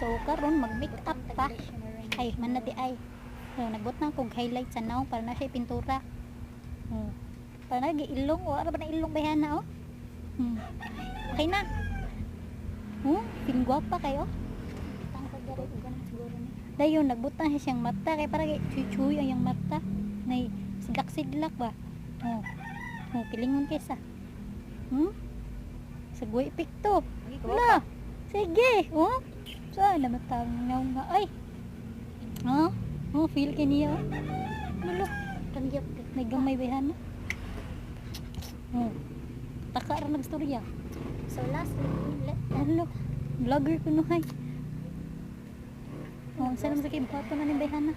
So karon mag-make up pa. Ay man na di ay. So nagbot na kog highlight sa naong para na siya pintura. Para na ilong o ara ba na ilong bayana oh. Okay na. Ping gwapa kayo. Tang sa gari ugan siguro ni. Dayon nagbutang siya siyang mata kay para chuy ang yang mata. Nay sigak-sidlak ba. Pilingon kaysa. Sagway pikto. Wala. Sige. Saan naman tangaw nga ay. Feel ka niya. Lalo. Tanggap ka. May gamay bayhan na. Taka ra nagstorya. So lastly, lalo. Vlogger ko no hay. Saan naman sa kibato na ni bayhan na.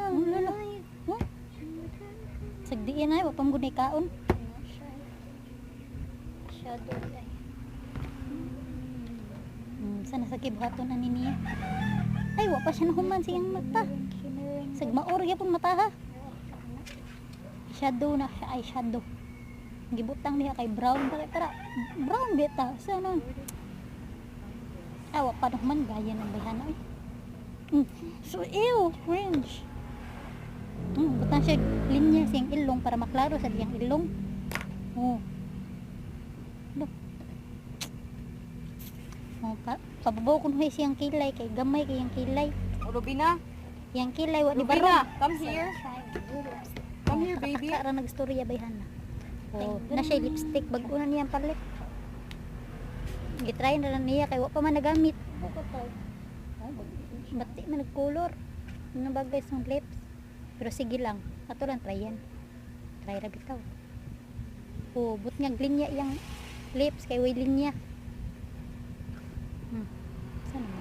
Lalo. Sagdiin ay, wapang gunay kaon. Shadow ay. Sana sa kibhaton ani niya. Ay, wapa siya nahuman siyang mata. Sagmaor yapon mata ha. Shadow na siya ay shadow. Gibutang niya kay brown para brown beta. Sana. Wapa nahuman gaya ng bayhana ay. So ew, cringe. Butang siya linya siyang ilong para maklaro sa diyang ilong. Pababaw ko nuhay siyang kilay kay gamay kay yang kilay. Rubina, yang kilay wa di baro. Rubina, come here. Come here, baby. Kakara nagstorya bayhana. Na siya lipstick bago na niyang palit. Gitry na lang niya kay wa pa man nagamit. Bati man nagcolor. Ano bagay sa lips. Pero sige lang, ato lang try yan. Try ra bitaw. But nga linya yang lips kay way linya. Sana mo.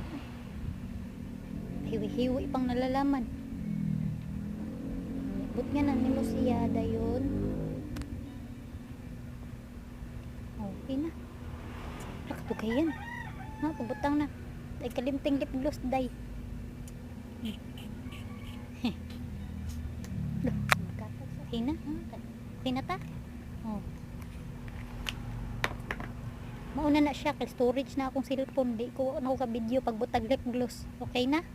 Hiwi-hiwi pang nalalaman. But nga na nimo siya dayon. Okay na. Nakatugayan. Pabutang na. Ay kalimting lip gloss day. Okay na. Okay na ta. Mauna na siya kay storage na akong cellphone. Di ko na ako ka video pagbutag lip gloss. Okay na.